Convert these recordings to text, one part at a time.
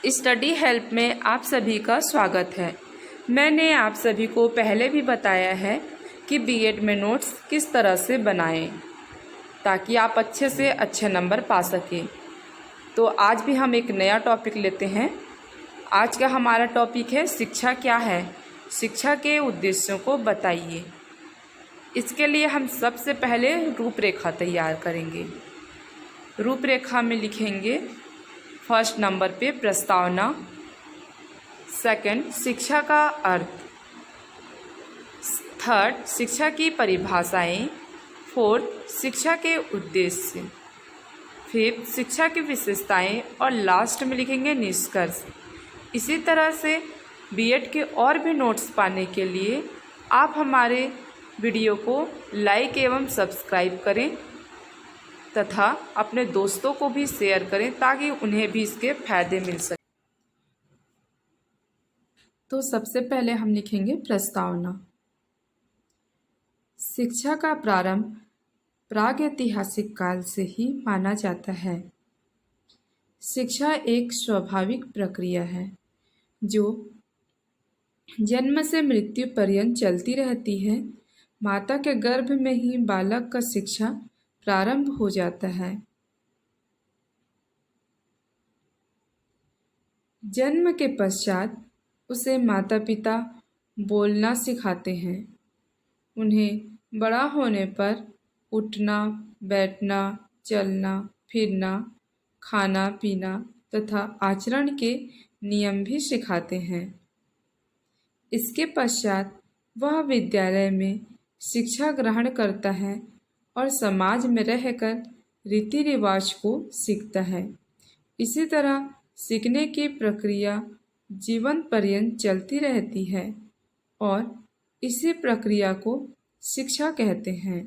Study help में आप सभी का स्वागत है। मैंने आप सभी को पहले भी बताया है कि बीएड में नोट्स किस तरह से बनाएं ताकि आप अच्छे से अच्छे नंबर पा सकें। तो आज भी हम एक नया टॉपिक लेते हैं। आज का हमारा टॉपिक है शिक्षा क्या है, शिक्षा के उद्देश्यों को बताइए। इसके लिए हम सबसे पहले रूपरेखा तैयार करेंगे। रूपरेखा में लिखेंगे फर्स्ट नंबर पे प्रस्तावना, सेकंड शिक्षा का अर्थ, थर्ड शिक्षा की परिभाषाएं, फोर्थ शिक्षा के उद्देश्य, फिफ्थ शिक्षा की विशेषताएं और लास्ट में लिखेंगे निष्कर्ष। इसी तरह से बीएड के और भी नोट्स पाने के लिए आप हमारे वीडियो को लाइक एवं सब्सक्राइब करें तथा अपने दोस्तों को भी शेयर करें ताकि उन्हें भी इसके फायदे मिल सके। तो सबसे पहले हम लिखेंगे प्रस्तावना। शिक्षा का प्रारंभ प्रागैतिहासिक काल से ही माना जाता है। शिक्षा एक स्वाभाविक प्रक्रिया है जो जन्म से मृत्यु पर्यंत चलती रहती है। माता के गर्भ में ही बालक का शिक्षा प्रारंभ हो जाता है। जन्म के पश्चात उसे माता पिता बोलना सिखाते हैं। उन्हें बड़ा होने पर उठना, बैठना, चलना, फिरना, खाना पीना तथा आचरण के नियम भी सिखाते हैं। इसके पश्चात वह विद्यालय में शिक्षा ग्रहण करता है और समाज में रहकर रीति रिवाज को सीखता है। इसी तरह सीखने की प्रक्रिया जीवन पर्यंत चलती रहती है और इसी प्रक्रिया को शिक्षा कहते हैं।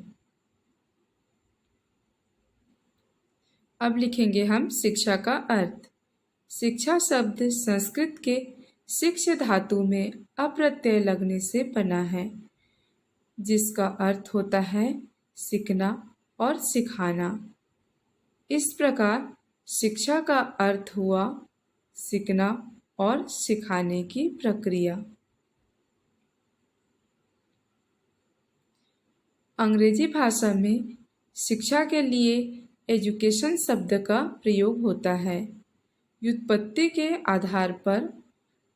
अब लिखेंगे हम शिक्षा का अर्थ। शिक्षा शब्द संस्कृत के शिक्ष धातु में अप्रत्यय लगने से बना है, जिसका अर्थ होता है सीखना और सिखाना। इस प्रकार शिक्षा का अर्थ हुआ सीखना और सिखाने की प्रक्रिया। अंग्रेजी भाषा में शिक्षा के लिए एजुकेशन शब्द का प्रयोग होता है। व्युत्पत्ति के आधार पर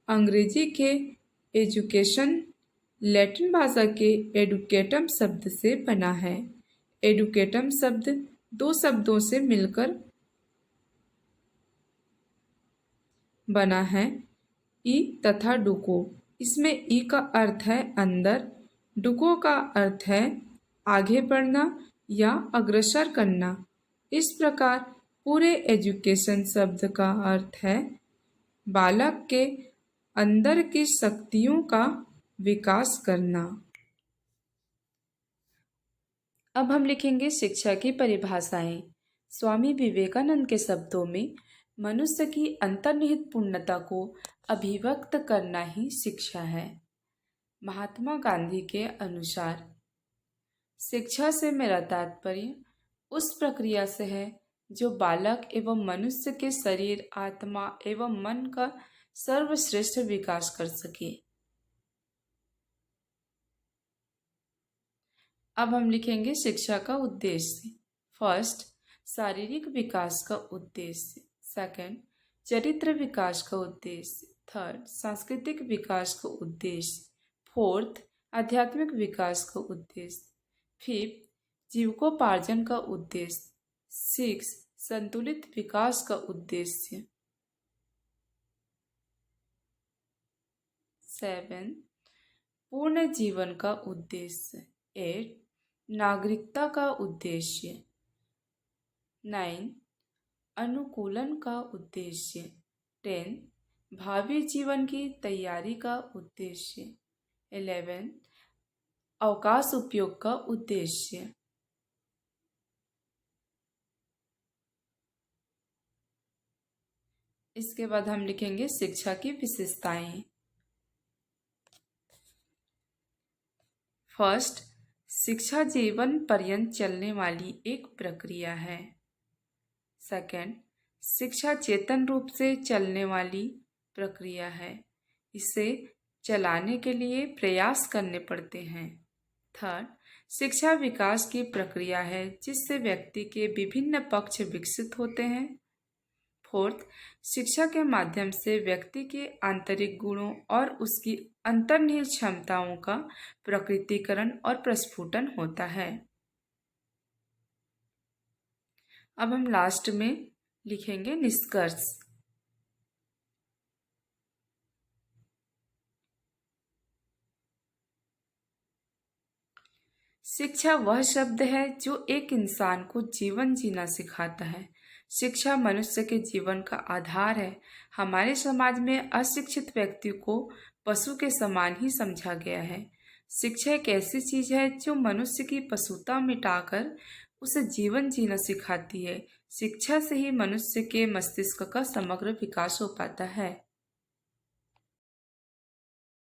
अंग्रेजी के एजुकेशन लैटिन भाषा के एडुकेटम शब्द से बना है। एडुकेटम शब्द दो शब्दों से मिलकर बना है, ई तथा डुको। इसमें ई का अर्थ है अंदर, डुको का अर्थ है आगे बढ़ना या अग्रसर करना। इस प्रकार पूरे एजुकेशन शब्द का अर्थ है बालक के अंदर की शक्तियों का विकास करना। अब हम लिखेंगे शिक्षा की परिभाषाएं। स्वामी विवेकानंद के शब्दों में मनुष्य की अंतर्निहित पूर्णता को अभिव्यक्त करना ही शिक्षा है। महात्मा गांधी के अनुसार शिक्षा से मेरा तात्पर्य उस प्रक्रिया से है जो बालक एवं मनुष्य के शरीर, आत्मा एवं मन का सर्वश्रेष्ठ विकास कर सके। अब हम लिखेंगे शिक्षा का उद्देश्य। फर्स्ट शारीरिक विकास का उद्देश्य, सेकंड चरित्र विकास का उद्देश्य, थर्ड सांस्कृतिक विकास का उद्देश्य, फोर्थ आध्यात्मिक विकास का उद्देश्य, फिफ्थ जीविकोपार्जन का उद्देश्य, सिक्स संतुलित विकास का उद्देश्य, सेवन पूर्ण जीवन का उद्देश्य, एट नागरिकता का उद्देश्य, 9 अनुकूलन का उद्देश्य, 10 भावी जीवन की तैयारी का उद्देश्य, 11 अवकाश उपयोग का उद्देश्य। इसके बाद हम लिखेंगे शिक्षा की विशेषताएं। फर्स्ट शिक्षा जीवन पर्यंत चलने वाली एक प्रक्रिया है। सेकंड शिक्षा चेतन रूप से चलने वाली प्रक्रिया है। इसे चलाने के लिए प्रयास करने पड़ते हैं। थर्ड, शिक्षा विकास की प्रक्रिया है जिससे व्यक्ति के विभिन्न पक्ष विकसित होते हैं। फोर्थ, शिक्षा के माध्यम से व्यक्ति के आंतरिक गुणों और उसकी अंतर्निहित क्षमताओं का प्रकटीकरण और प्रस्फुटन होता है। अब हम लास्ट में लिखेंगे निष्कर्ष। शिक्षा वह शब्द है जो एक इंसान को जीवन जीना सिखाता है। शिक्षा मनुष्य के जीवन का आधार है। हमारे समाज में अशिक्षित व्यक्ति को पशु के समान ही समझा गया है। शिक्षा एक ऐसी चीज है जो मनुष्य की पशुता मिटाकर उसे जीवन जीना सिखाती है। शिक्षा से ही मनुष्य के मस्तिष्क का समग्र विकास हो पाता है।